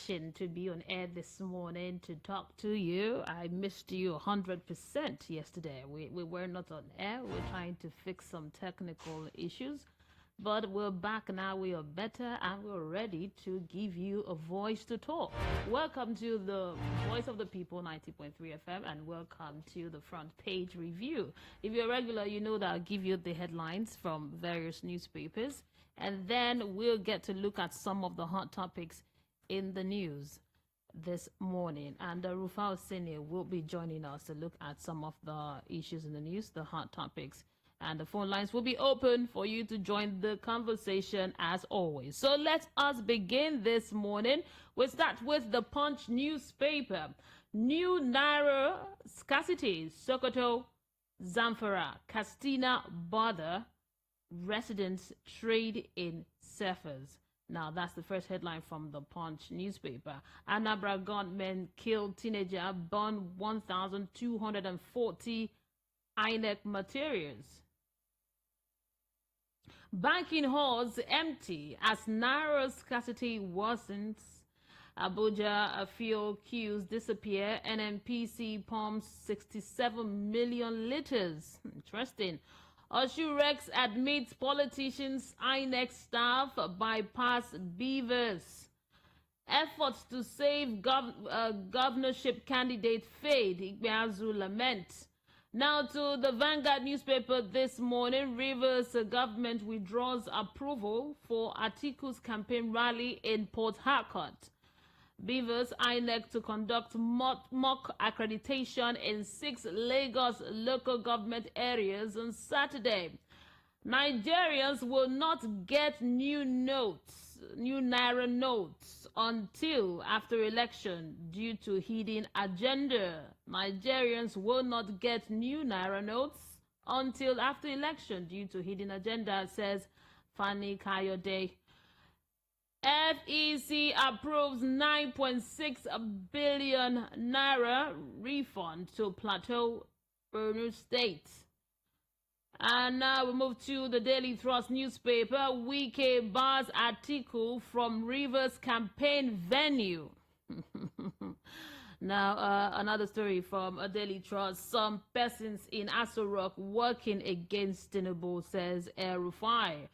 refreshing to be on air this morning to talk to you. I missed you 100% yesterday. We were not on air. We're trying to fix some technical issues. But we're back now. We are better and we're ready to give you a voice to talk. Welcome to the Voice of the People 90.3 FM and welcome to the front page review. If you're a regular, you know that I'll give you the headlines from various newspapers and then we'll get to look at some of the hot topics in the news this morning. And Rufai Oseni will be joining us to look at some of the issues in the news, the hot topics. And the phone lines will be open for you to join the conversation as always. So let us begin this morning. We'll start with the Punch newspaper. New Naira scarcity, Sokoto, Zamfara, Katsina bother residents trade in Cephas. Now, that's the first headline from the Punch newspaper. Anambra gunmen killed teenager, burn 1,240 INEC materials. Banking halls empty as Naira scarcity worsens. Abuja fuel queues disappear. NNPC pumps 67 million liters. Interesting. Oshurex admits politicians, INEC staff bypass beavers. Efforts to save governorship candidate fade. Igbeazu lament. Now to the Vanguard newspaper this morning. Rivers government withdraws approval for Atiku's campaign rally in Port Harcourt. Beavers INEC to conduct mock accreditation in 6 Lagos local government areas on Saturday. Nigerians will not get new Naira notes until after election due to hidden agenda. Nigerians will not get new Naira notes until after election due to hidden agenda, says Fani Kayode. FEC approves 9.6 billion Naira refund to Plateau Borno State. And now we move to the Daily Trust newspaper. Wike bars Atiku from Rivers campaign venue. Now, another story from a Daily Trust. Some persons in Aso Rock working against Tinubu, says El-Rufai.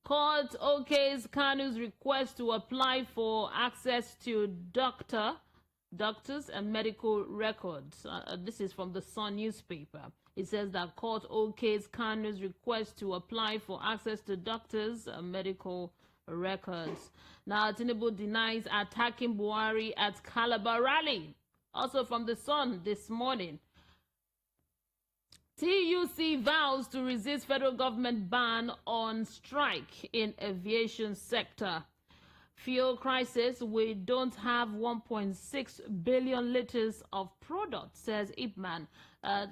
Court okays Kanu's request to apply for access to doctors and medical records. This is from the Sun newspaper. It says that court okays Kanu's request to apply for access to doctors and medical records. Now, Tinubu denies attacking Buhari at Calabar rally. Also from the Sun this morning. TUC vows to resist federal government ban on strike in aviation sector. Fuel crisis, we don't have 1.6 billion liters of product, says Ipman.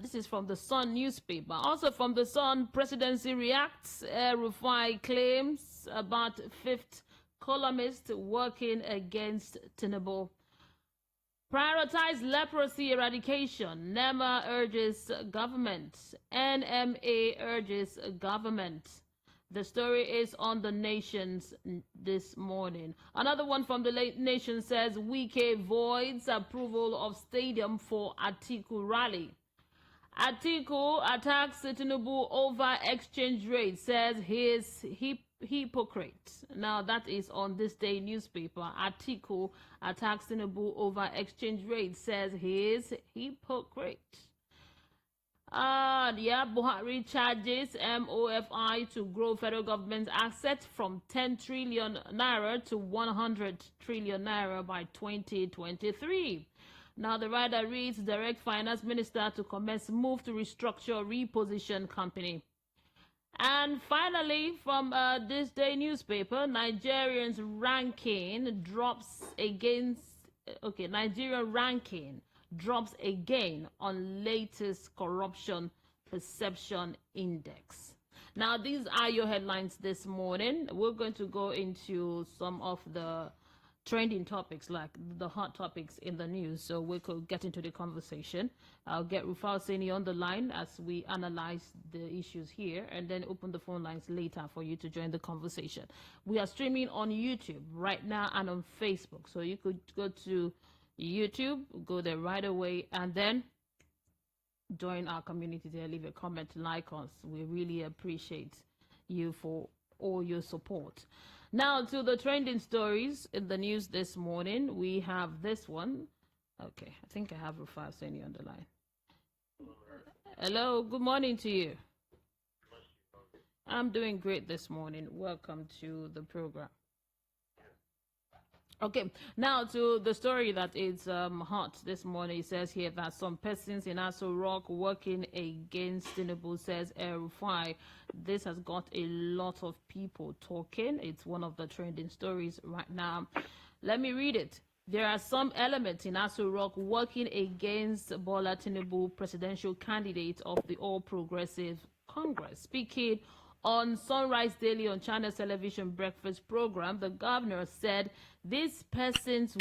This is from the Sun newspaper. Also from the Sun, presidency reacts. Rufai claims about 5th columnist working against Tinubu. Prioritize leprosy eradication. NEMA urges government. NMA urges government. The story is on the Nations this morning. Another one from the Nation says Wike voids approval of stadium for Atiku rally. Atiku attacks Tinubu over exchange rate, says he is hypocrite. Now that is on this day newspaper. Atiku attacks Tinubu over exchange rate, says he is hypocrite. Buhari charges MOFI to grow federal government's assets from 10 trillion naira to 100 trillion naira by 2023. Now the writer reads, direct finance minister to commence move to restructure reposition company. And finally, from this day newspaper, Nigerian ranking drops again on latest corruption perception index. Now, these are your headlines this morning. We're going to go into some of the trending topics, like the hot topics in the news, so we could get into the conversation. I'll get Rufai Oseni on the line as we analyze the issues here, and then open the phone lines later for you to join the conversation. We are streaming on YouTube right now and on Facebook, so you could go to YouTube, go there right away, and then join our community there. Leave a comment, like us. We really appreciate you for all your support. Now to the trending stories in the news this morning. We have this one. Okay, I think I have Rufai Oseni on the line. Hello, good morning to you. I'm doing great this morning. Welcome to the program. Okay, now to the story that is hot this morning. It says here that some persons in Aso Rock working against Tinubu, says El-Rufai. This has got a lot of people talking. It's one of the trending stories right now. Let me read it. There are some elements in Aso Rock working against Bola Tinubu, presidential candidate of the All Progressive Congress. Speaking on Sunrise Daily on Channel Television breakfast program, the governor said these persons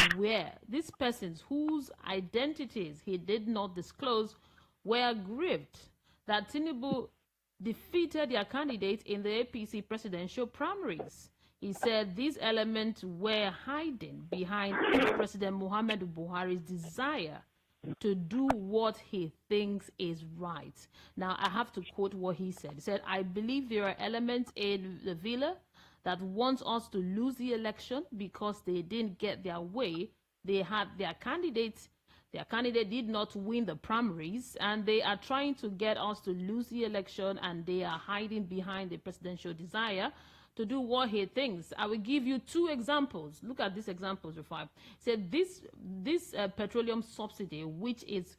whose identities he did not disclose were grieved that Tinubu defeated their candidate in the APC presidential primaries. He said these elements were hiding behind President Muhammadu Buhari's desire to do what he thinks is right. Now, I have to quote what he said. He said, I believe there are elements in the villa that want us to lose the election because they didn't get their way. They had their candidate did not win the primaries, and they are trying to get us to lose the election, and they are hiding behind the presidential desire to do what he thinks. I will give you two examples. Look at these examples, Rufai. Said this petroleum subsidy, which is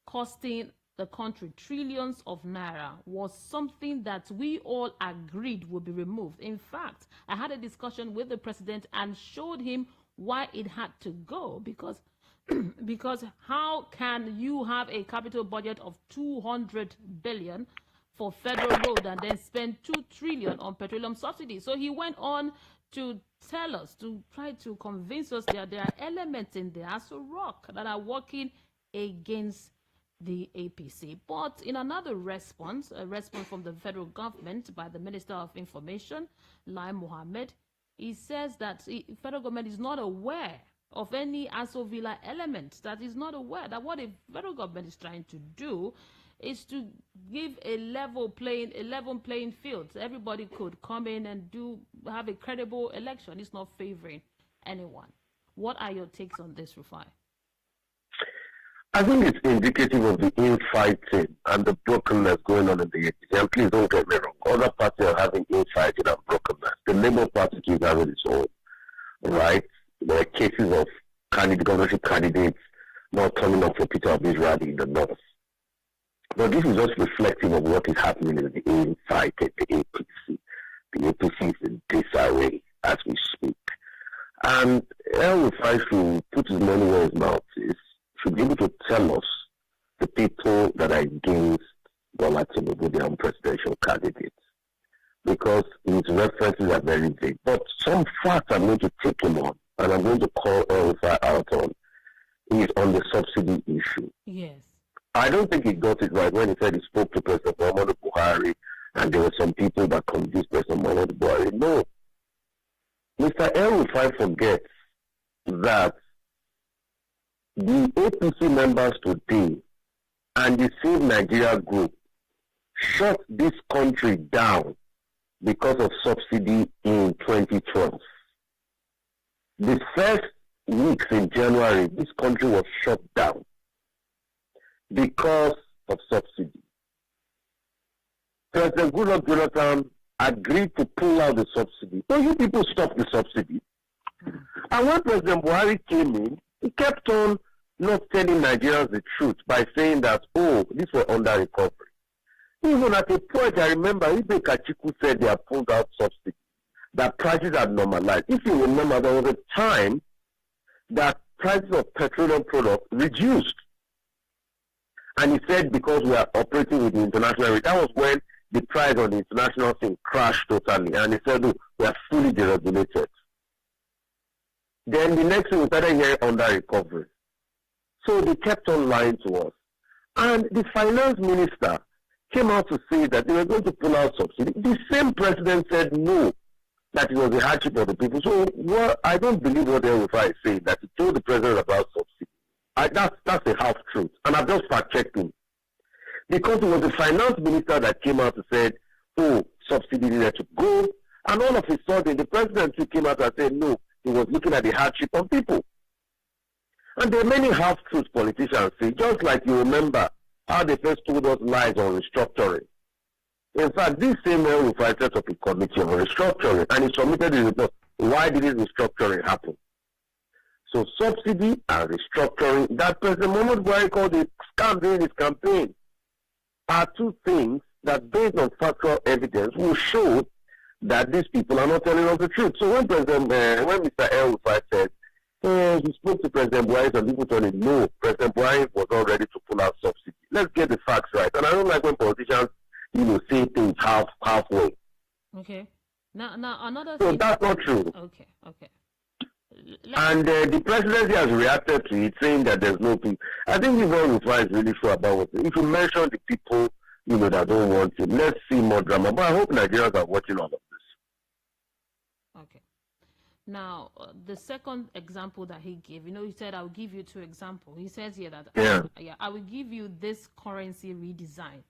costing the country trillions of naira, was something that we all agreed would be removed. In fact, I had a discussion with the president and showed him why it had to go, because how can you have a capital budget of 200 billion for federal road and then spend 2 trillion on petroleum subsidies? So he went on to tell us, to try to convince us that there are elements in the Aso Rock that are working against the APC. But in another response, a response from the federal government by the Minister of Information, Lai Mohammed, he says that the federal government is not aware of any Aso Villa element, that is not aware that what the federal government is trying to do is to give a level playing field. So everybody could come in and have a credible election. It's not favoring anyone. What are your takes on this, Rufai? I think it's indicative of the infighting and the brokenness going on in the APC. And please don't get me wrong, other parties are having infighting and brokenness. The Labour Party is having its own, right? There are cases of governorship candidates not turning up for Peter Obi's rally in the north. But this is just reflective of what is happening in the inside the APC. The APC is in disarray as we speak. And El-Rufai should put his money where his mouth is, should be able to tell us the people that are against Bola Tinubu, the presidential candidates, because his references are very vague. But some facts I'm going to take him on, and I'm going to call El-Rufai out on, is on the subsidy issue. Yes. I don't think he got it right when he said he spoke to President Muhammadu Buhari and there were some people that convinced President Muhammadu Buhari. No. Mr. El-Rufai forgets that the APC members today and the Save Nigeria group shut this country down because of subsidy in 2012. The first weeks in January, this country was shut down because of subsidy. President Goodluck Jonathan agreed to pull out the subsidy. So you people stopped the subsidy. And when President Buhari came in, he kept on not telling Nigerians the truth by saying that, oh, these were under recovery. Even at a point, I remember Ibe Kachiku said they had pulled out subsidy, that prices had normalized. If you remember, there was a time that prices of petroleum products reduced. And he said because we are operating with the international rate, that was when the price on the international thing crashed totally. And he said, oh, we are fully deregulated. Then the next thing we started hearing under recovery. So they kept on lying to us. And the finance minister came out to say that they were going to pull out subsidy. The same president said no, that it was a hardship of the people. So I don't believe what El-Rufai is saying, that he told the president about subsidy. That's a half truth. And I've just fact-checked him. Because it was the finance minister that came out and said, oh, subsidy needed to go. And all of a sudden, the president too came out and said, no, he was looking at the hardship of people. And there are many half-truths politicians say, just like you remember how they first told us lies on restructuring. In fact, this same El-Rufai set up a committee on restructuring, and he submitted the report. Why did this restructuring happen? So subsidy and restructuring, that President Muhammad Buhari called a scam during his campaign, are two things that, based on factual evidence, will show that these people are not telling us the truth. So when Mr. El-Rufai said, he spoke to President Buhari, and people told him, no, President Buhari was not ready to pull out subsidy. Let's get the facts right. And I don't like when politicians, say things halfway. Okay. Now another so thing. That's not true. Okay. And the presidency has reacted to it, saying that there's no people. I think if El-Rufai is really sure about what. If you mention the people, that don't want it, let's see more drama. But I hope Nigerians are watching all of this. Okay. Now, the second example that he gave, he said, I'll give you two examples. He says here that, I will give you this currency redesign.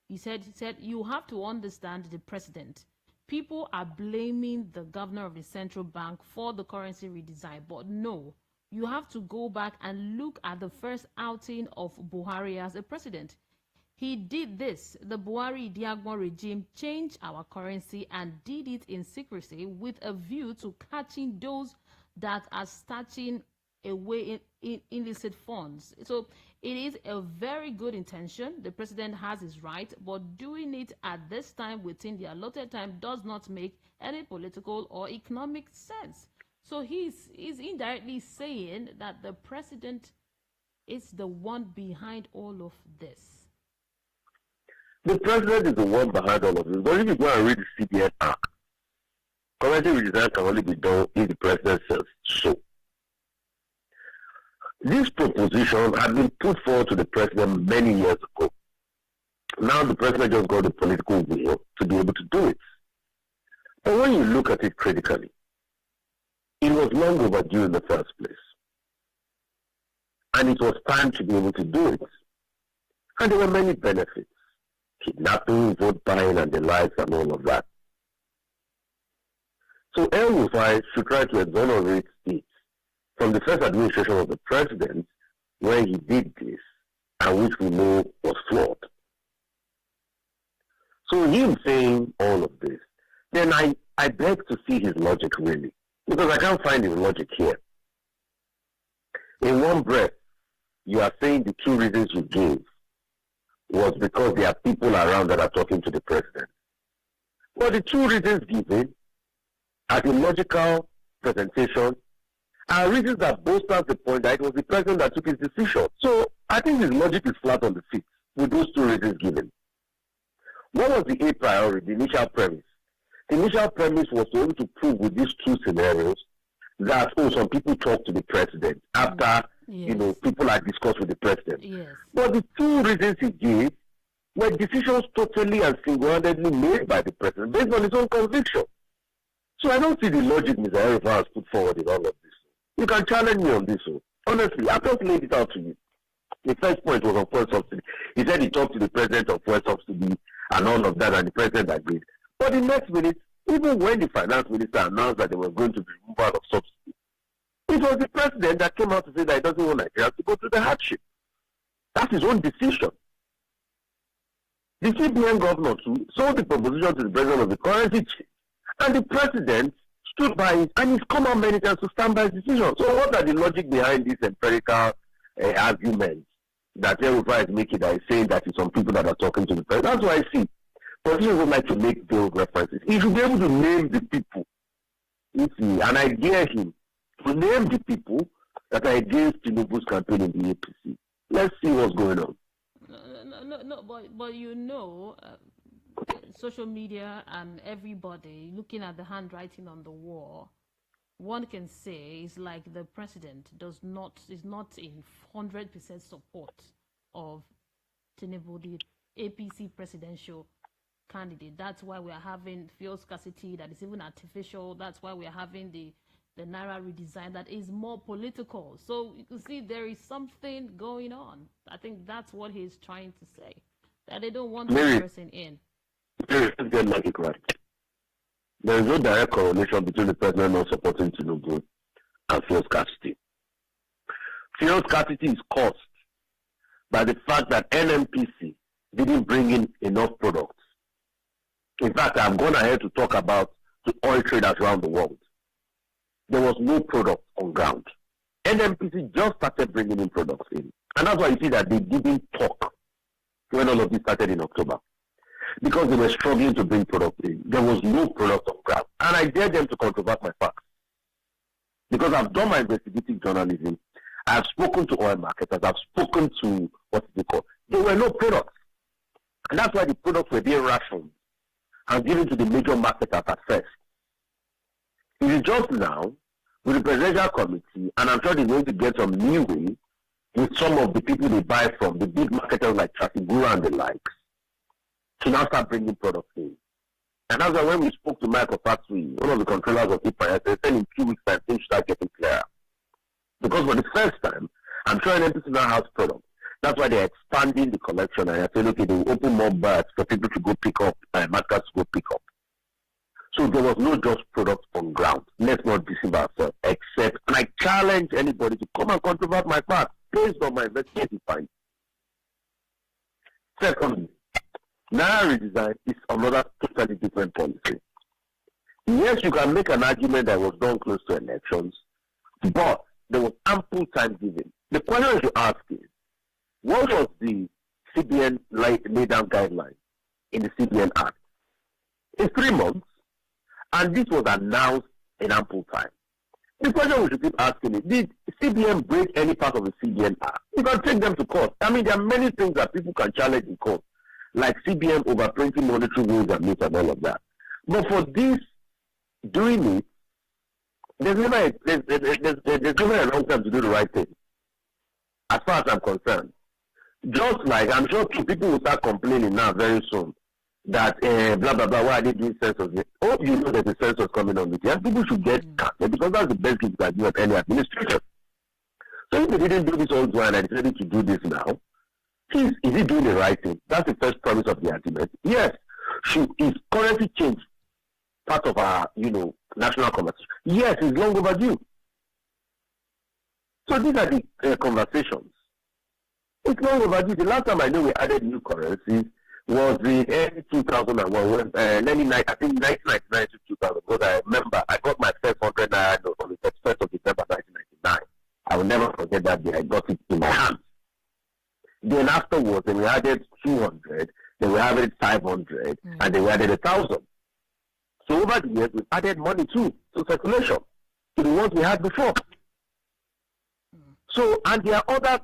He said, you have to understand the president. People are blaming the governor of the central bank for the currency redesign, but no, you have to go back and look at the first outing of Buhari as a president. He did this. The Buhari Diagbon regime changed our currency and did it in secrecy with a view to catching those that are stashing away in illicit funds. So it is a very good intention. The president has his right, but doing it at this time within the allotted time does not make any political or economic sense. So he's indirectly saying that the president is the one behind all of this. The president is the one behind all of this. But if you go and read the CBN Act, currency redesign can only be done if the president says so. This proposition had been put forward to the president many years ago. Now the president just got the political will to be able to do it. But when you look at it critically, it was long overdue in the first place. And it was time to be able to do it. And there were many benefits. Kidnapping, vote buying, and the likes, and all of that. So El-Rufai should try to exonerate it from the first administration of the president when he did this, and which we know was flawed. So him saying all of this, then I beg to see his logic really, because I can't find his logic here. In one breath, you are saying the two reasons you gave was because there are people around that are talking to the president. Well, the two reasons given as a logical presentation are reasons that bolsters the point that it was the president that took his decision. So I think his logic is flat on the feet with those two reasons given. What was the A priority, the initial premise? The initial premise was to be able to prove with these two scenarios that, some people talk to the president after, people are discussed with the president. Yes. But the two reasons he gave were decisions totally and single-handedly made by the president based on his own conviction. So I don't see the logic Mr. El-Rufai has put forward in all of this. You can challenge me on this one. Honestly, I've just laid it out to you. The first point was on fuel subsidy. He said he talked to the president of fuel subsidy and all of that, and the president agreed. But the next minute, even when the finance minister announced that they were going to be removal of subsidy, it was the president that came out to say that he doesn't want Nigeria to go through the hardship. That's his own decision. The CBN governor too sold the proposition to the president of the currency change, and the president stood by it, and he's come out many times to stand by his decision. So what are the logic behind this empirical argument that El-Rufai is making, that is saying that it's some people that are talking to the president? That's why I see politicians would like to make those references. He should be able to name the people. You see, and I dare him to name the people that are against Tinubu's campaign in the APC. Let's see what's going on. No, but social media and everybody looking at the handwriting on the wall, one can say is like the president is not in 100% support of Tinubu, the APC presidential candidate. That's why we are having fuel scarcity that is even artificial. That's why we are having the Naira redesign that is more political. So you can see there is something going on. I think that's what he's trying to say, that they don't want this person in. Let's get logic right. There is no direct correlation between the president not supporting Tinubu and fuel scarcity. Fuel scarcity is caused by the fact that NNPC didn't bring in enough products. In fact, I've gone ahead to talk about the oil traders around the world. There was no product on ground. NNPC just started bringing in products in. And that's why you see that they didn't talk when all of this started in October. Because they were struggling to bring product in. There was no product on ground. And I dare them to controvert my facts. Because I've done my investigative journalism. I've spoken to oil marketers. I've spoken to what is it called. There were no products. And that's why the products were being rationed and given to the major marketers at first. It is just now, with the presidential committee, and I'm sure they're going to get some leeway with some of the people they buy from, the big marketers like Trafigura and the likes, to now start bringing products in. And that's why when we spoke to Michael Fatsui, one of the controllers of IPA, they said in 2 weeks' time things start getting clearer. Because for the first time, I'm sure NNPC now has products. That's why they're expanding the collection, and they're saying, okay, they will open more bars for people to go pick up, markets to go pick up. So there was no just product on ground. Let's not deceive ourselves, except, and I challenge anybody to come and controvert my facts based on my investigative findings. Secondly, Naira redesign is another totally different policy. Yes, you can make an argument that was done close to elections, but there was ample time given. The question you ask is, what was the CBN laid down guideline in the CBN Act? It's 3 months, and this was announced in ample time. The question we should keep asking is, did CBN break any part of the CBN Act? You can take them to court. I mean, there are many things that people can challenge in court, like CBN overprinting monetary rules and this and all of that. But for this, doing it, there's never a long time to do the right thing, as far as I'm concerned. Just like, I'm sure people will start complaining now very soon that blah, blah, blah, why are they doing census? Oh, you know there's a census coming on with you. People should get counted because that's the best thing you can do at any administration. So if they didn't do this old one and decided to do this now, is he doing the right thing? That's the first promise of the argument. Yes, is currently changed part of our, national conversation. Yes, it's long overdue. So these are the conversations. It's long overdue. The last time I know we added new currencies was in early 2001, I think 1999 to 2000, because I remember I got my first 100 naira note on the 31st of December 1999. I will never forget that day. I got it in my hands. Then afterwards, we added 200, then we added 500, and then we added 1,000. So over the years, we've added money too to circulation, to the ones we had before. So, and there are other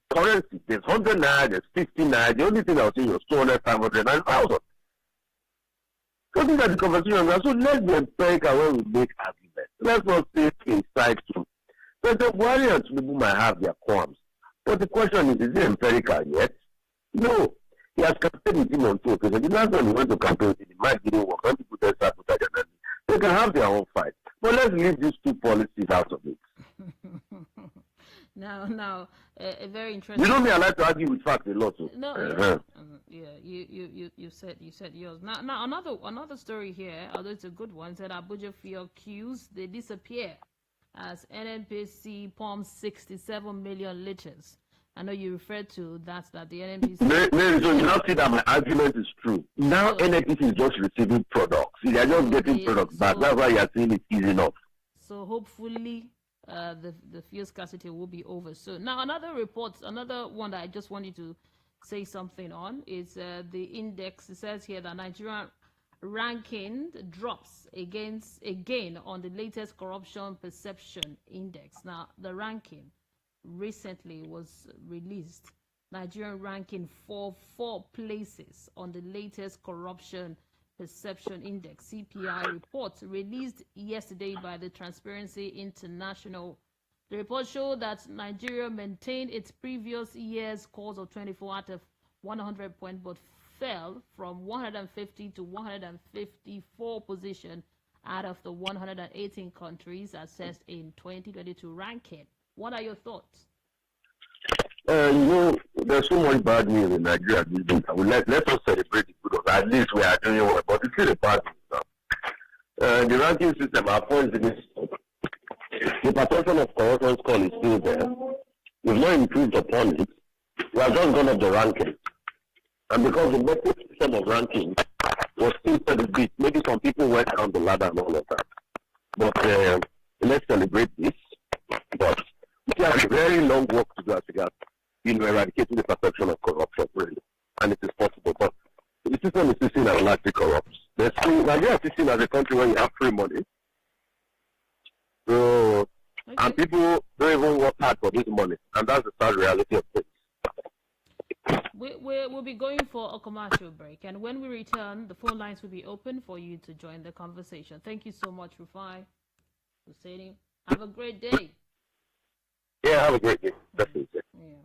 currencies. There's 100 naira, there's 50 naira. The only thing I was saying was 200, 500, and 1,000. So these are the conversations. So let's be empirical when we make arguments. Let's not say a side to. President Buhari and Tinubu might have their qualms. But the question is it empirical yet? No. He has campaigned with him on two occasions. The last time he went to campaign with him, the mic didn't work. When people just start with that, they can have their own fight. But let's leave these two policies out of it. Now, a very interesting. You know me, I like to argue with facts a lot. So. No, yeah, you said yours. Now another story here, although it's a good one, said Abuja fuel queues they disappear as NNPC pumps 67 million liters. I know you referred to that the NNPC. So you now see that my argument is true. Now NNPC is just receiving products. They are just getting products back. That's why you are saying it's easy enough. So hopefully the fuel scarcity will be over soon. Now another one that I just wanted to say something on is the index. It says here that Nigerian ranking drops again on the latest corruption perception index. Now the ranking recently was released. Nigerian ranking for 4 places on the latest corruption Perception Index (CPI) report released yesterday by the Transparency International. The report showed that Nigeria maintained its previous year's scores of 24 out of 100 points, but fell from 150 to 154 position out of the 118 countries assessed in 2022 ranking. What are your thoughts? There's so much bad news in Nigeria these days. Let us celebrate the good of at least we are doing well, but it's still a bad news now. The ranking system, our points in this, the perception of corruption score is still there. We've not improved upon it. We have just gone up the ranking. And because the metric system of ranking was still celebrated, maybe some people went down the ladder and all of that. But let's celebrate this. But we have a very long work to do as regards eradicating the perception of corruption, really. And it is possible. But the system is seen as largely corrupt. Nigeria is seen as a country where you have free money. So, okay. And people don't even work hard for this money. And that's the sad reality of things. We'll be going for a commercial break. And when we return, the phone lines will be open for you to join the conversation. Thank you so much, Rufai Oseni. Have a great day. Yeah, have a great day. Definitely. Yeah.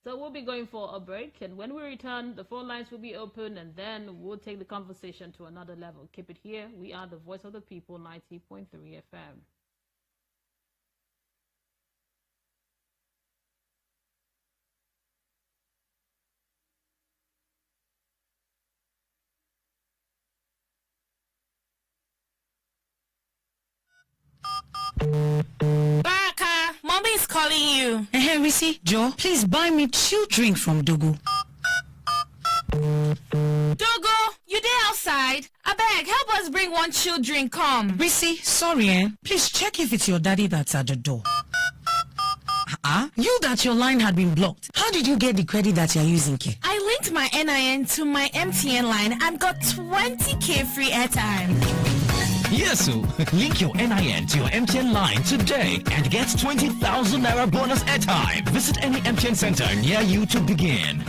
So we'll be going for a break, and when we return, the phone lines will be open, and then we'll take the conversation to another level. Keep it here. We are the Voice of the People, 90.3 FM. Baraka, mommy is calling you. Hey, Risi, Joe, please buy me chilled drink from Dogo. Dogo, you there outside? I beg, help us bring one chilled drink, come. Risi, sorry, please check if it's your daddy that's at the door. You that your line had been blocked. How did you get the credit that you're using, K? I linked my NIN to my MTN line and got 20k free airtime. Yes, so link your NIN to your MTN line today and get 20,000 Naira bonus airtime. Visit any MTN center near you to begin.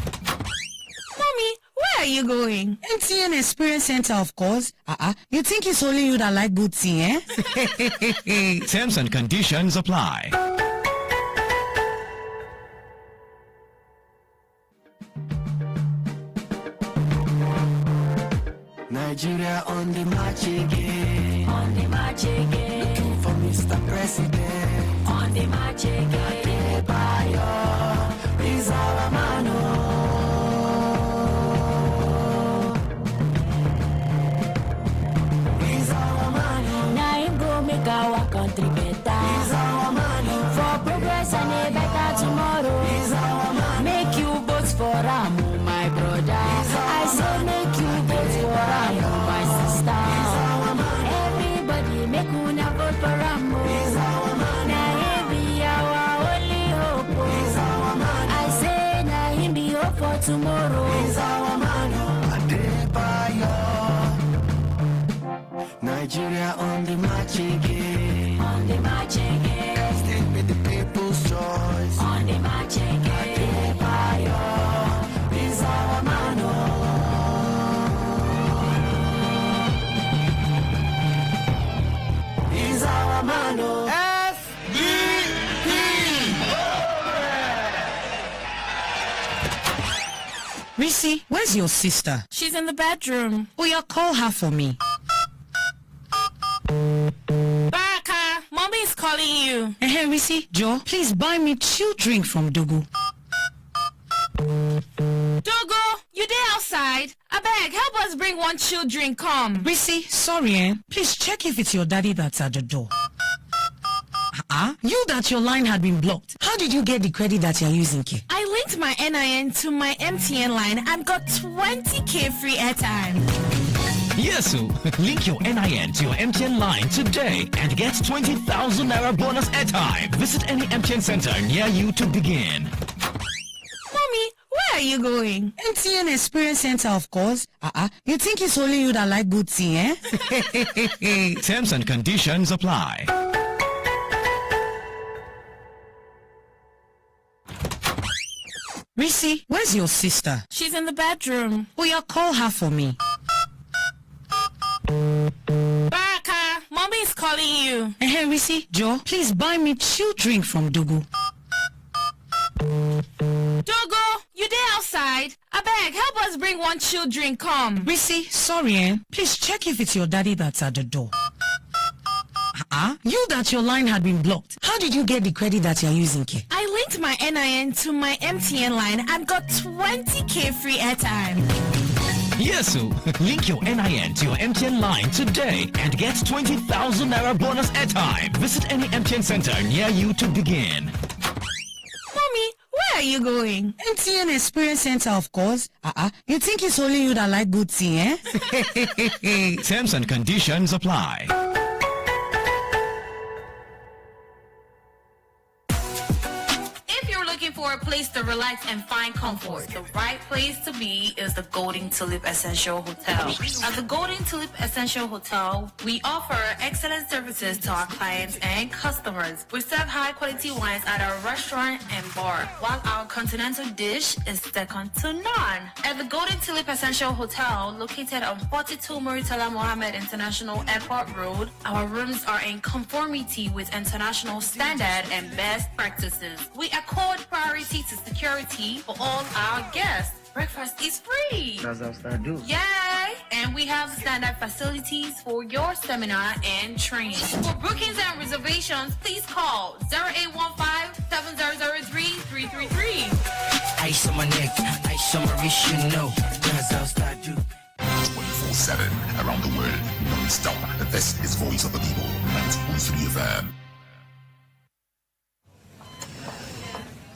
Mommy, where are you going? MTN Experience Center, of course. You think it's only you that like good tea, eh? Terms and conditions apply. Nigeria on the march again. On the march again. Looking for Mr. President. On the march again. Adebayo is our man. He's our man. Now him go make our country better. He's our man. For progress and a better tomorrow. He's our man. Make you vote for Ramu, my brother. I say make you vote for Ramu, my sister. Everybody make una vote for Ramu. Now him be our only hope. I say now him be hope for tomorrow. He's our man. Adebayo. Nigeria on the march again. On the march again. Stand with the people's choice. On the march again. Adebayo is our man. He's our man. Risi, where's your sister? She's in the bedroom. Oh, yeah, call her for me. Baraka, mommy is calling you. Hey, Risi, Joe, please buy me chilled drink from Dogo. Dogo, you there outside? I beg, help us bring one chilled drink, come. Risi, sorry, please check if it's your daddy that's at the door. You that your line had been blocked. How did you get the credit that you're using, K? I linked my NIN to my MTN line and got 20k free airtime. Yes, so link your NIN to your MTN line today and get 20,000 Naira bonus airtime. Visit any MTN center near you to begin. Mommy, where are you going? MTN Experience Center, of course. You think it's only you that like good tea, eh? Terms and conditions apply. Risi, where's your sister? She's in the bedroom. Oh, yeah, call her for me. Baraka, mommy is calling you. Hey, Risi, Joe, please buy me chill drink from Dogo. Dogo, you there outside? I beg, help us bring one chill drink, come. Risi, sorry, please check if it's your daddy that's at the door. You that your line had been blocked. How did you get the credit that you're using, K? I linked my NIN to my MTN line and got 20k free airtime. Yes, so link your NIN to your MTN line today and get 20,000 naira bonus airtime. Visit any MTN center near you to begin. Mommy, where are you going? MTN Experience Center, of course. You think it's only you that like good tea, eh? Terms and conditions apply. For a place to relax and find comfort, the right place to be is the Golden Tulip Essential Hotel. At the Golden Tulip Essential Hotel, we offer excellent services to our clients and customers. We serve high quality wines at our restaurant and bar, while our continental dish is second to none. At the Golden Tulip Essential Hotel, located on 42 Muritala Mohammed International Airport Road, our rooms are in conformity with international standard and best practices. We accord priority to security for all our guests. Breakfast is free. That's how I do. Yay! And we have standard facilities for your seminar and training. For bookings and reservations, please call 0815-7003-333. Ice on my neck, ice on my wrist, you know. That's how I do. 24/7 around the world, non-stop. This is Voice of the People, 90.3 FM.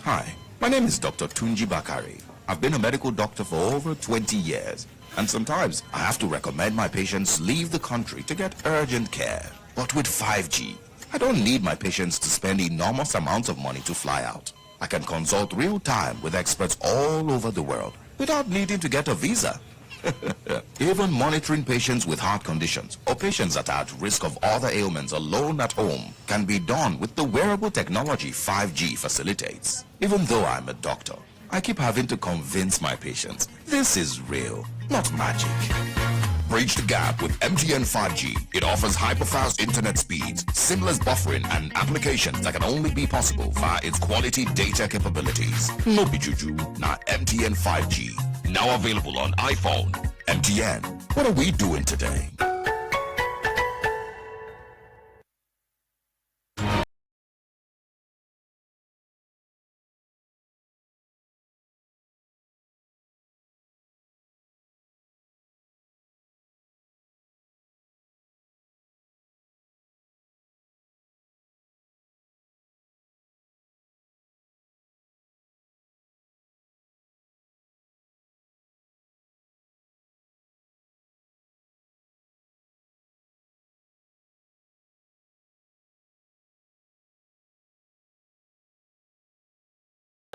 Hi, my name is Dr. Tunji Bakari. I've been a medical doctor for over 20 years, and sometimes I have to recommend my patients leave the country to get urgent care. But with 5G, I don't need my patients to spend enormous amounts of money to fly out. I can consult real time with experts all over the world without needing to get a visa. Even monitoring patients with heart conditions or patients that are at risk of other ailments alone at home can be done with the wearable technology 5G facilitates. Even though I'm a doctor, I keep having to convince my patients this is real, not magic. Bridge the gap with MTN 5G. It offers hyper-fast internet speeds, seamless buffering, and applications that can only be possible via its quality data capabilities. No be juju, now MTN 5G. Now available on iPhone. MTN, what are we doing today?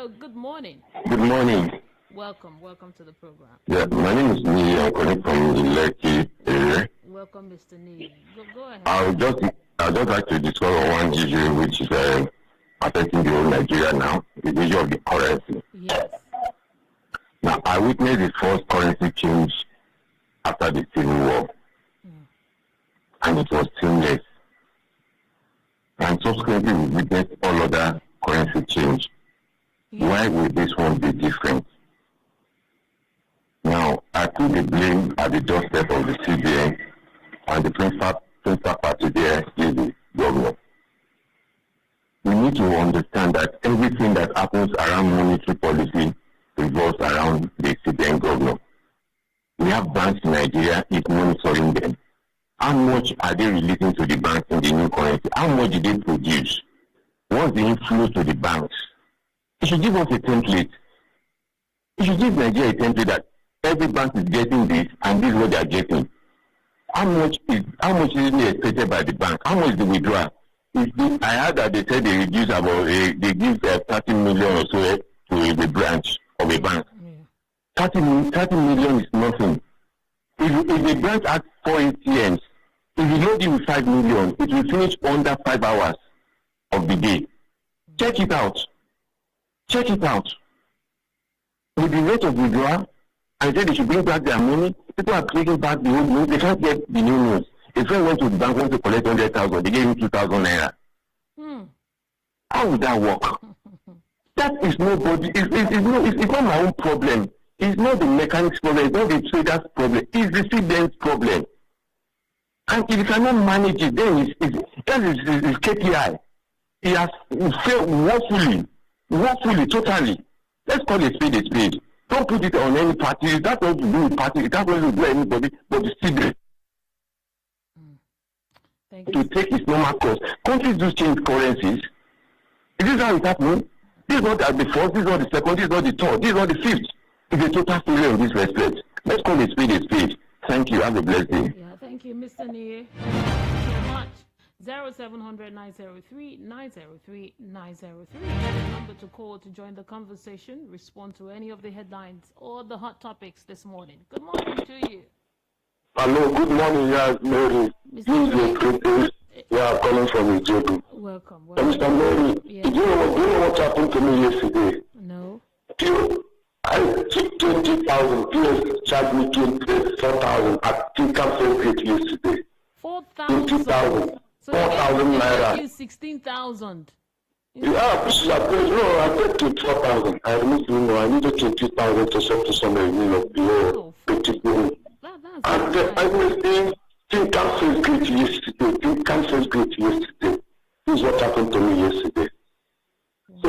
Oh, good morning. Good morning. Welcome to the program. Yeah, my name is Nii. I'm calling from the Lekki area. Welcome, Mr. Nii. Go ahead. I'd just like to discuss one issue which is affecting the whole Nigeria now, the issue of the currency. Yes. Now, I witnessed the first currency change after the Civil War, and it was seamless. And subsequently, we witnessed all other currency change. Why will this one be different? Now, I put the blame at the doorstep of the CBN, and the principal party there is the government. We need to understand that everything that happens around monetary policy revolves around the CBN governor. We have banks in Nigeria, is monitoring them. How much are they releasing to the banks in the new currency? How much did they produce? What's the inflow to the banks? It should give us a template. It should give Nigeria a template that every bank is getting this and this is what they are getting. How much is it expected by the bank? How much is the withdrawal? I heard that they said they reduce they give 30 million or so to the branch of a bank. 30 million is nothing. If the branch has 4 ATMs, if you load it with 5 million, it will finish under 5 hours of the day. Check it out. with the rate of withdrawal, I said they should bring back their money. People are taking back the old notes. They can't get the new notes. A friend went to the bank, went to collect 100,000. They gave him 2,000 naira. How would that work? That is nobody. It's not my own problem. It's not the mechanic's problem. It's not the trader's problem. It's the student's problem. And if you cannot manage it, then it's KPI. He has failed woefully, totally. Let's call it a spade. Don't put it on any party. It's not going to do with party. It's not going to do anybody, but the student. To take its normal course. Countries do change currencies. Is this how it's happening? This is not the first, this is not the second, this is not the third, this is not the fifth. It's a total failure in this respect. Let's call it a spade. Thank you. Have a blessed day. Yeah, thank you, Mr. Nier. Thank you so much. 0700 903 903 903 the number to call to join the conversation, respond to any of the headlines or the hot topics this morning. Good morning to you. Hello, good morning, yes, Mary. Yeah, calling from Ijebu. Welcome. Mr. Mary, Yeah. do you know what happened to me yesterday? No. I took 20,000, PS charged me 24,000 at Tinker Fair yesterday. 4,000. 20,000. So 4,000 naira. you 16,000. Yeah, this is a place. No, I paid 24,000. I removed, I needed 20,000 to sell to somebody, below 50 million. And I was in Tinker Fair yesterday. This is what happened to me yesterday. So,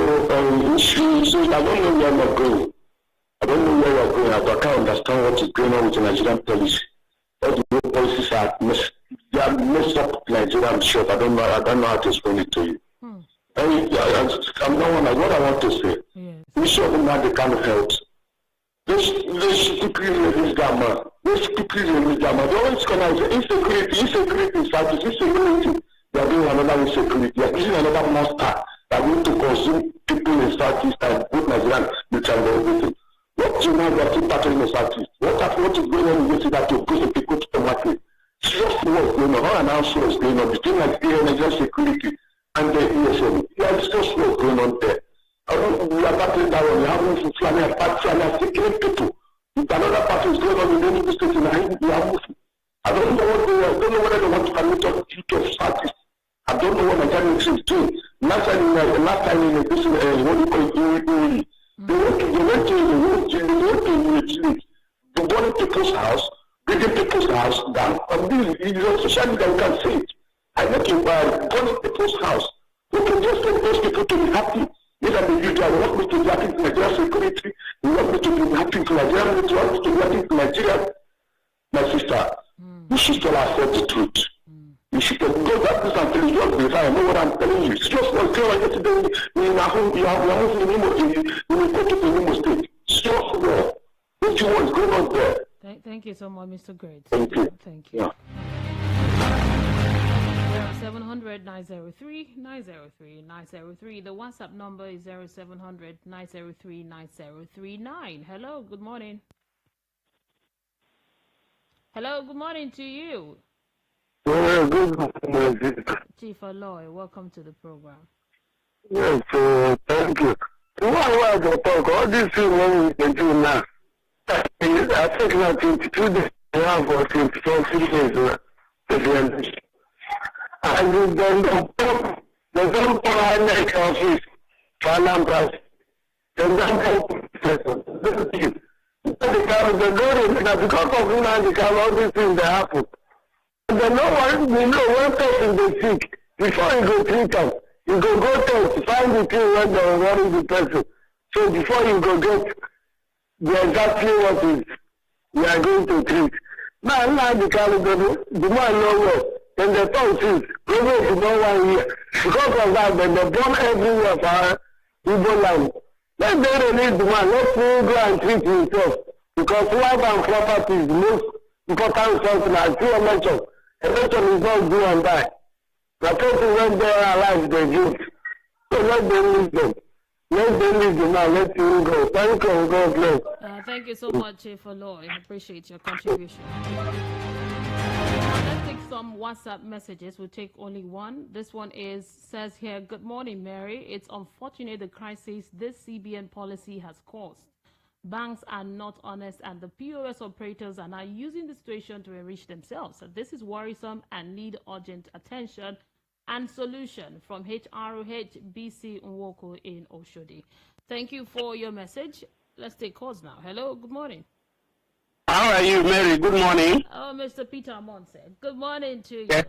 I don't know where I'm going. I can't understand what is going on with the Nigerian policy. All the new policies are messed up Nigeria, I'm sure. I don't know how to explain it to you. I'm not one. What I want to say. Yes. We show them how they kind of help. They should quickly release that man. The only scholar is insecurity status, insecurity. They are doing another insecurity. They are using another monster that need to consume people in Southeast and both Nigerian, which are everything. What do you know about battling in Southeast? What is going on in that to push the people to the market? Serious work going on. How an answer is going on between Nigerian security and the ESM. There is serious work going on there. We are battling that one. We are having Fulani and secret people. If another party is going on in any state in Haiti, we are moving. I don't know whether they want to permit us to keep Southeast. I don't know what Nigerian is doing. Last time in this, what do you call it? They went to the burning people's house, bringing people's house down. And this is on social media, you can see it. I look in burning people's house. We can just get those people to be happy. These are the usual. We want me to be happy to Nigerian security. We want me to be happy to Nigerian. We want me to be happy to Nigeria. My sister, you should tell ourselves the truth. You should go back to some things. I know what I'm telling you. It's just one thing I get to do. You have in Imo State. It's just war. What you want is going on there. Thank you so much, Mr. Great. Thank you. Thank you. Yeah. 0700 903 903 903. The WhatsApp number is 0700 903 9039. Hello, good morning. Hello, good morning to you. Good morning. Chief Aloy, welcome to the program. Yes, thank you. Why I talk? All these things we can do now. I think now 22 days now for 24 days now. And then the don't provide office for Anambra. Then because of all these things that happen. And then one person they sick. Before you go treat them, you go test, find the thing when they worry the person. So before you go get the exactly what is we are going to treat. Now the man know then the talk is maybe it's not 1 year. Because of that, then they born everywhere for Igbo land. Let them release the man, let him go and treat himself. Because life and property is the most important something. As you mentioned, election is not do and die. The person when they are alive, they give. So let them leave them. Let them leave the man, let him go. Thank you, God bless. Thank you so much, Chief Aloy. I appreciate your contribution. Let's take some WhatsApp messages. We'll take only one. This one says here, good morning, Mary. It's unfortunate the crisis this CBN policy has caused. Banks are not honest, and the POS operators are now using the situation to enrich themselves. So this is worrisome and need urgent attention and solution from HROH BC Nwoko in Oshodi. Thank you for your message. Let's take calls now. Hello, good morning. How are you, Mary? Good morning. Oh, Mr. Peter Monse. Good morning to you. Yes.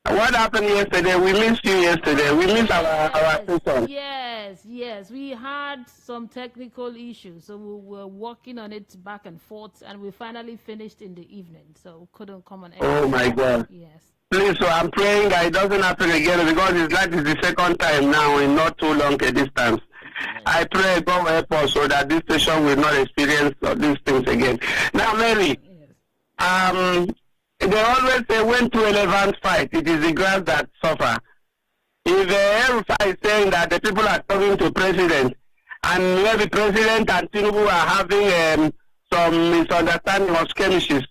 What happened yesterday? We missed you yesterday. We missed our session. Yes. We had some technical issues, so we were working on it back and forth, and we finally finished in the evening, so couldn't come on air. Oh my God. Yes. Please, so I'm praying that it doesn't happen again because it's like it's the second time now in not too long a distance. I pray God help us so that this station will not experience these things again. Now, Mary, they always say when two elephants fight, it is the grass that suffer. If El-Rufai is saying that the people are talking to president, and maybe president and Tinubu are having some misunderstanding or skirmishes,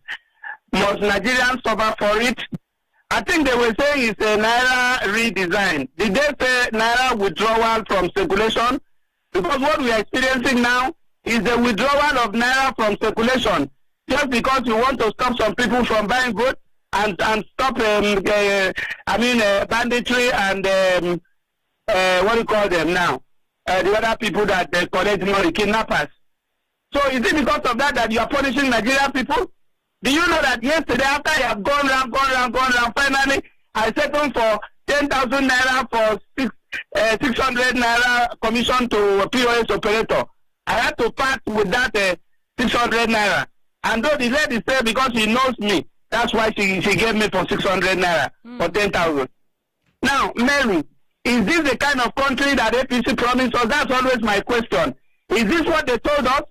must Nigerians suffer for it? I think they were saying it's a Naira redesign. Did they say Naira withdrawal from circulation? Because what we are experiencing now is the withdrawal of Naira from circulation just because you want to stop some people from buying goods and stop banditry and what do you call them now? The other people that collect money, kidnappers. So is it because of that you are punishing Nigerian people? Do you know that yesterday after I have gone round, finally I settled for 10,000 Naira for 600 Naira commission to a POS operator. I had to part with that 600 Naira. And though the lady said because she knows me, that's why she gave me for 600 Naira for 10,000. Now, Mary, is this the kind of country that APC promised us? That's always my question. Is this what they told us?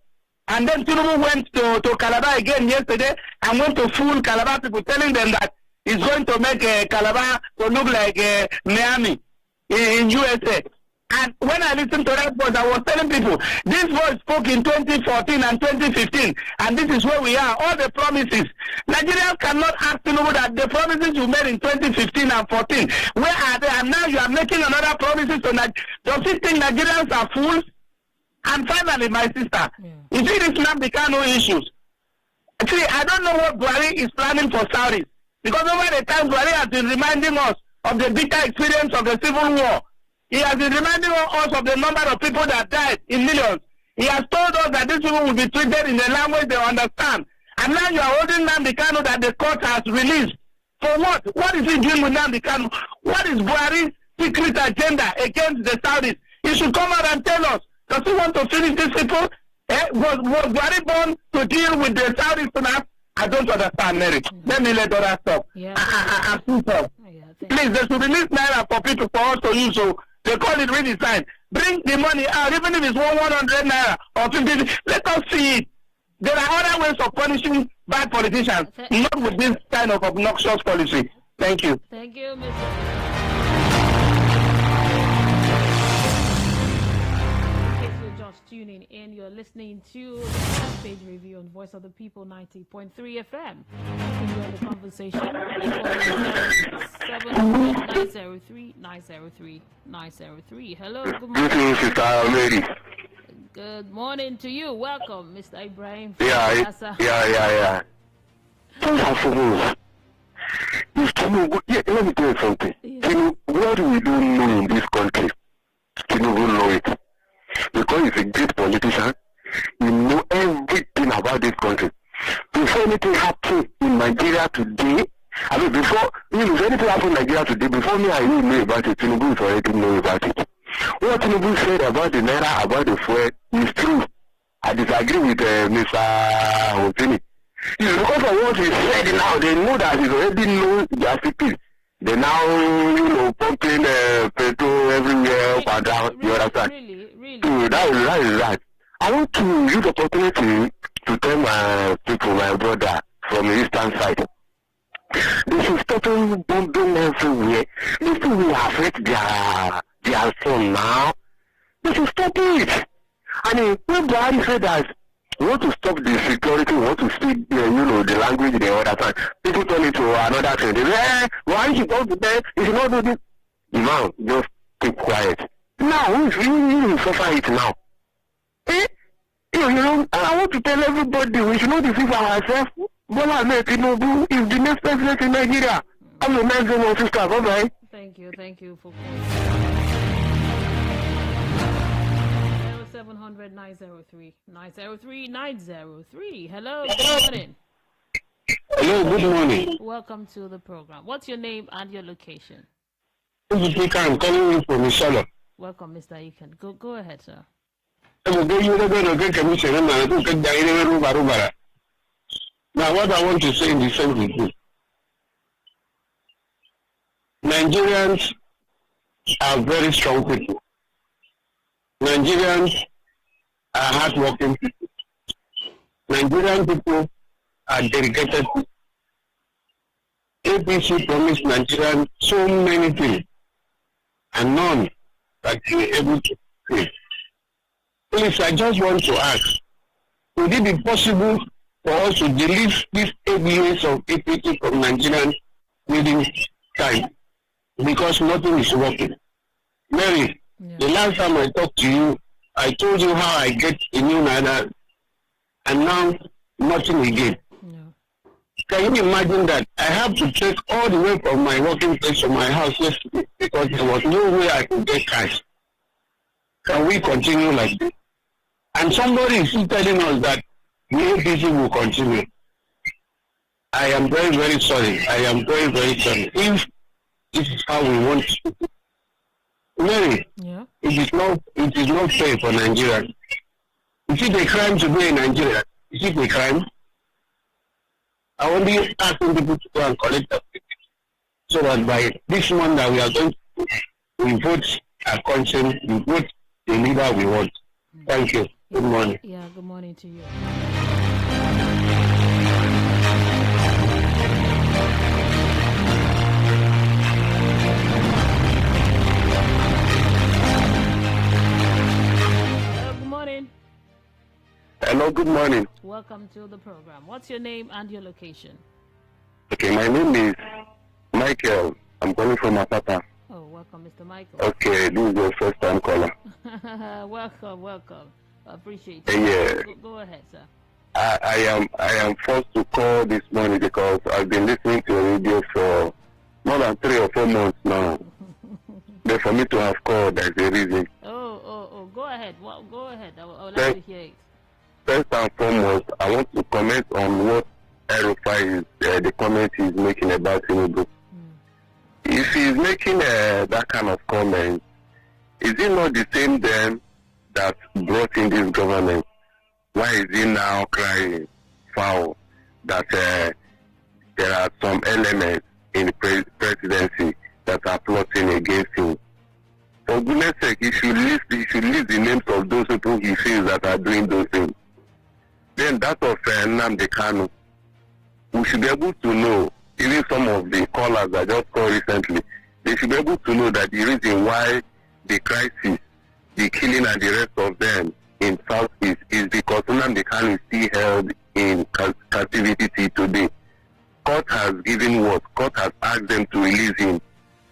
And then Tinubu went to Calabar again yesterday and went to fool Calabar people, telling them that he's going to make Calabar to look like Miami in USA. And when I listened to that voice, I was telling people, this voice spoke in 2014 and 2015, and this is where we are. All the promises. Nigerians cannot ask Tinubu that the promises you made in 2015 and 14, where are they? And now you are making another promises to Nigeria. Does he think Nigerians are fools? And finally, my sister, you see this Nnamdi Kanu issues. See, I don't know what Buhari is planning for Saudis, because over the time Buhari has been reminding us of the bitter experience of the civil war. He has been reminding us of the number of people that died in millions. He has told us that these people will be treated in a language they understand. And now you are holding Nnamdi Kanu that the court has released. For what? What is he doing with Nnamdi Kanu? What is Buhari's secret agenda against the Saudis? He should come out and tell us. Does he want to finish these people? Was Buhari born to deal with the Saudis tonight? I don't understand, Mary. Let me let others talk. I'm too tough. Please, they should release Naira for people for us to use. So they call it redesign. Bring the money out, even if it's 100 Naira or 50. Let us see it. There are other ways of punishing bad politicians, not with this kind of obnoxious policy. Thank you. Thank you, Mr. Tuning in, you're listening to the first page review on Voice of the People 90.3 FM. Continue on the conversation. 700-903-903-903. Hello, good morning. Sister Mary. Good morning to you. Welcome, Mr. Ibrahim. Yeah. First and foremost, Tinubu, let me tell you something. Tinubu, what we don't know in this country, Tinubu know it. Because he's a great politician, he knows everything about this country. Before anything happens in Nigeria today, before if anything happens in Nigeria today, before me and you know about it, Tinubu is already know about it. What Tinubu said about the Naira, about the fuel, is true. I disagree with Mr. Oseni. It's because of what he said now, they know that he's already known their secret. They now, pumping petrol everywhere, up and down, you understand? Really? So that is right. I want to use the opportunity to tell my people, my brother from the eastern side, they should stop bombing everywhere. These people will affect their son now. They should stop it. I mean, when Buhari said that we want to stop the security, we want to speak, the language they understand, people turn it to another thing. They say, why you should go to bed? You should not do this. Now, just keep quiet. Now, you will suffer it now. You I want to tell everybody we should not deceive ourselves. Bola Ahmed Tinubu is the next president in Nigeria. I'm a nice one, sister. Bye-bye. Thank you for calling. 0700 903 903 903. Hello, good morning. Hello, good morning. Welcome to the program. What's your name and your location? This is Ika. I'm calling you from Ishala. Welcome, Mr. Ikan. Go ahead, sir. Now, what I want to say in the same is this. Nigerians are very strong people. Nigerians are hardworking people. Nigerian people are dedicated people. APC promised Nigerians so many things, and none that they were able to pay. Please, I just want to ask, would it be possible for us to delete these 8 years of APC from Nigerians within time? Because nothing is working. Mary, the last time I talked to you, I told you how I get a new Naira, and now nothing again. No. Can you imagine that I have to take all the way from my working place to my house yesterday because there was no way I could get cash? Can we continue like this? And somebody is still telling us that the APC will continue. I am very, very sorry. I am very, very sorry. If this is how we want to. Mary, it is not fair for Nigeria. Is it a crime to be in Nigeria? Is it a crime? I only asking people to go and collect the ticket so that by this month that we are going to we vote our conscience, we vote the leader we want. Thank you. Good morning. Yeah, good morning to you. Hello, good morning. Welcome to the program. What's your name and your location? Okay, my name is Michael. I'm calling from Apapa. Oh, welcome, Mr. Michael. Okay, this is your first time caller. welcome. I appreciate it. Yeah. Go ahead, sir. I am forced to call this morning because I've been listening to your radio for more than 3 or 4 months now. But for me to have called, there's a reason. Oh, go ahead. Well, go ahead. I would like to hear it. First and foremost, I want to comment on what El-Rufai is, the comment he's making about Tinubu. If he's making that kind of comment, is it not the same then that brought in this government? Why is he now crying foul that there are some elements in the presidency that are plotting against him? For goodness sake, he should list the names of those people he feels that are doing those things. Then that of Nnamdi Kanu, we should be able to know, even some of the callers that just called recently, they should be able to know that the reason why the crisis, the killing and the rest of them in Southeast is because Nnamdi Kanu is still held in captivity till today. Court has given what? Court has asked them to release him.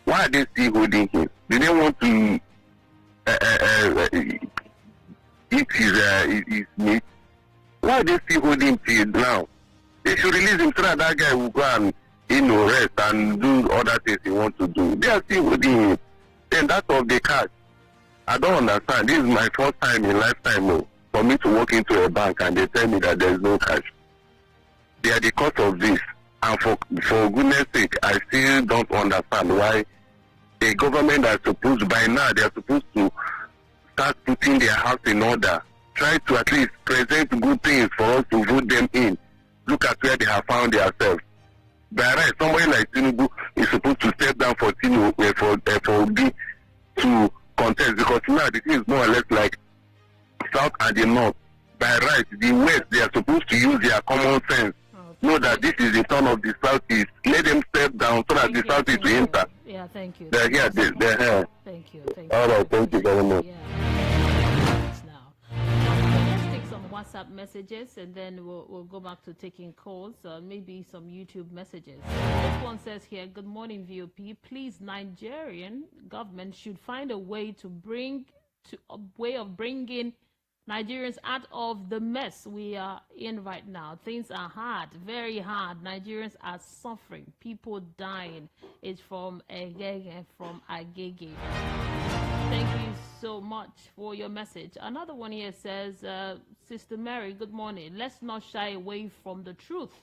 Why are they still holding him? Do they want to eat his meat? Why are they still holding him till now? They should release him so that guy will go and rest and do other things he wants to do. They are still holding him. Then that of the cash. I don't understand. This is my first time in lifetime for me to walk into a bank and they tell me that there is no cash. They are the cause of this. And for goodness sake, I still don't understand why a government that's supposed by now they are supposed to start putting their house in order. Try to at least present good things for us to vote them in. Look at where they have found themselves. By right, somebody like Tinubu is supposed to step down for Tinubu for Obi to contest because now the thing is more or less like South and the North. By right, the West they are supposed to use their common sense. Know that this is the turn of the Southeast. Let them step down so that the Southeast will enter. Yeah, thank you. They're here. They're here. Thank you. All right, thank you very much. Let's take some WhatsApp messages and then we'll go back to taking calls, maybe some YouTube messages. This one says here, good morning VOP. Please, Nigerian government should find a way of bringing Nigerians out of the mess we are in right now. Things are hard, very hard. Nigerians are suffering. People dying. It's from Agege, from Agege. Thank you so much for your message. Another one here says, Sister Mary, good morning. Let's not shy away from the truth.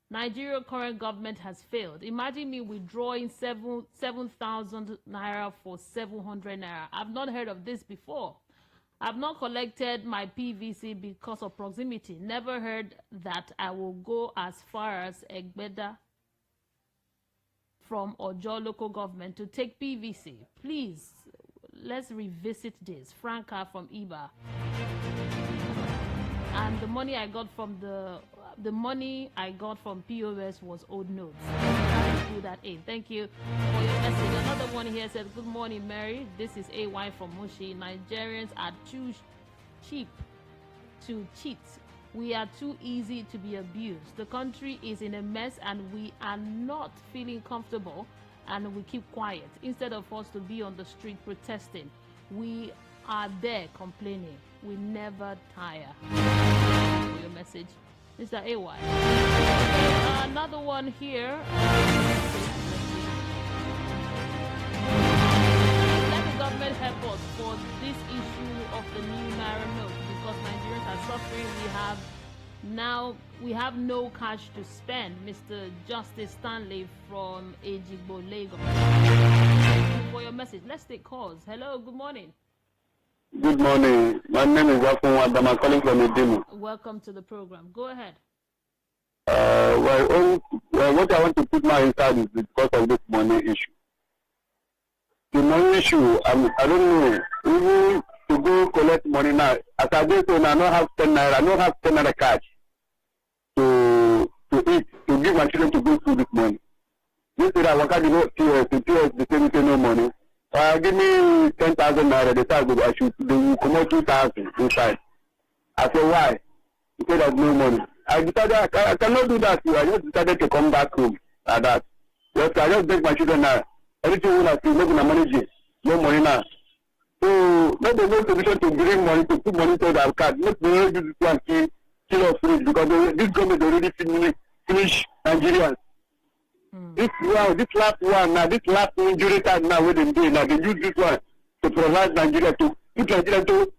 Nigeria current government has failed. Imagine me withdrawing 7,000 naira for 700 naira. I've not heard of this before. I've not collected my PVC because of proximity. Never heard that I will go as far as Egbeda from Ojo local government to take PVC. Please, let's revisit this. Franca from Iba. And the money I got from the money I got from POS was old notes. Do that in. Thank you for your message. Another one here said, good morning, Mary. This is AY from Mushi. Nigerians are too cheap to cheat. We are too easy to be abused. The country is in a mess and we are not feeling comfortable and we keep quiet. Instead of us to be on the street protesting, we are there complaining. We never tire. Thank you for your message, Mr. AY. Another one here. Let the government help us for this issue of the new Naira note because Nigerians are suffering. We have no cash to spend. Mr. Justice Stanley from Ejigbo, Lagos. Thank you for your message. Let's take calls. Hello, good morning. Good morning. My name is Rufai Oseni. I'm calling from Edimo. Welcome to the program. Go ahead. What I want to put my inside is because of this money issue. The money issue, I don't know. Even to go collect money now, as I do so, I don't have 10 naira. I don't have 10 naira cash to eat, to give my children to go through this money. This is that I can't go to POS, the same thing, no money. Give me 10,000 naira. They say I should come out 2,000 inside. I say why? He said there's no money. I decided I cannot do that. I just decided to come back home like that. Just, I just beg my children now. Everything will have to make my manage it. No money now. So not the no solution to bring money to put money to the card. Not the way this one kill us finish because this government already finish Nigerians. This last one now, this last injury time now where they do now, they use this one to provide Nigeria to put Nigeria to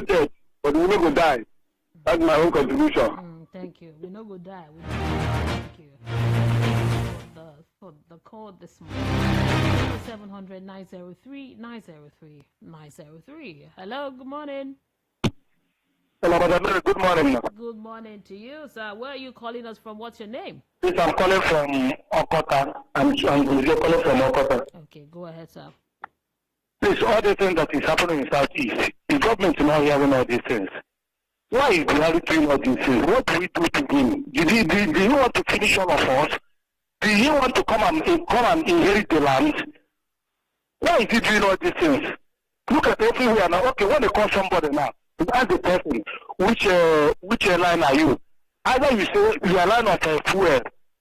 death, but we will not go die. That's my own contribution. Thank you. We not go die. Thank you for the call this morning. 700 903 903 903. Hello. Good morning. Hello, Madam. Good morning. Good morning to you, sir. Where are you calling us from? What's your name? Yes, I'm calling from Okota. I'm calling from Okota. Okay, go ahead, sir. Please, all the things that is happening in Southeast, the government is not hearing all these things. Why is Buhari doing all these things? What do we do to him? Did he want to finish all of us? Did he want to come and inherit the land? Why is he doing all these things? Look at everywhere now. Okay, when they call somebody now, you ask the person, which airline are you? Either you say you are line of a fuel,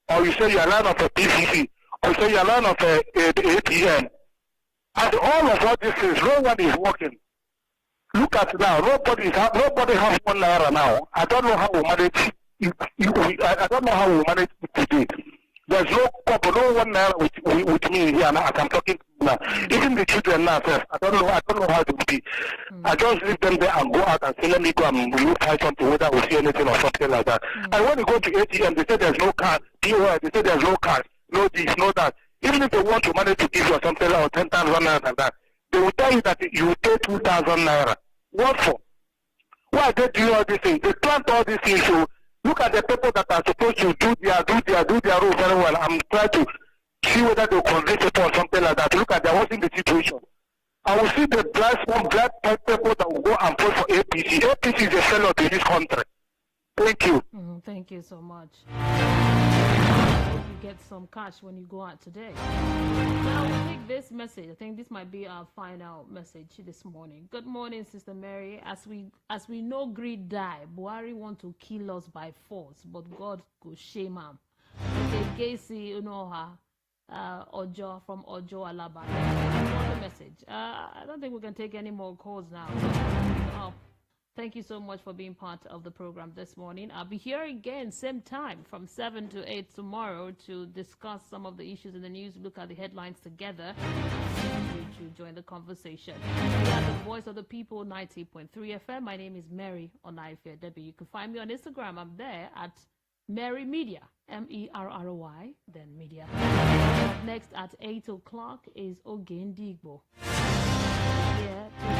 or you say you are line of a PVC, or you say you are line of a ATM. And all these things, no one is working. Look at now, nobody has 1 naira now. I don't know how we manage. I don't know how we manage today. There's no couple, no 1 naira with me here now as I'm talking now. Even the children now, sir, I don't know how to be. I just leave them there and go out and say, let me go and find something, whether we see anything or something like that. And when you go to ATM, they say there's no card. POS, they say there's no card. No this, no that. Even if they want to manage to give you something or 10,000 naira and that, they will tell you that you will pay 2,000 naira. What for? Why are they doing all these things? They plant all these things. So look at the people that are supposed to do their role very well. I'm trying to see whether they'll convince people or something like that. Look at they're watching the situation. I will see the black people that will go and vote for APC. APC is a failure to this country. Thank you. Thank you so much. Hope you get some cash when you go out today. Now we'll take this message. I think this might be our final message this morning. Good morning, Sister Mary. As we know, greed die. Buhari want to kill us by force, but God go shame him. Okay, Gacy, you know her. Ojo from Ojo Alaba. Another message. I don't think we can take any more calls now. Thank you so much for being part of the program this morning. I'll be here again, same time, from 7 to 8 tomorrow to discuss some of the issues in the news, look at the headlines together, and you to join the conversation. We are the Voice of the People, 90.3 FM. My name is Mary Onaife Debbie. You can find me on Instagram. I'm there at Mary Media, Merroy, then Media. Up next at 8 o'clock is Ogendigbo. Yeah.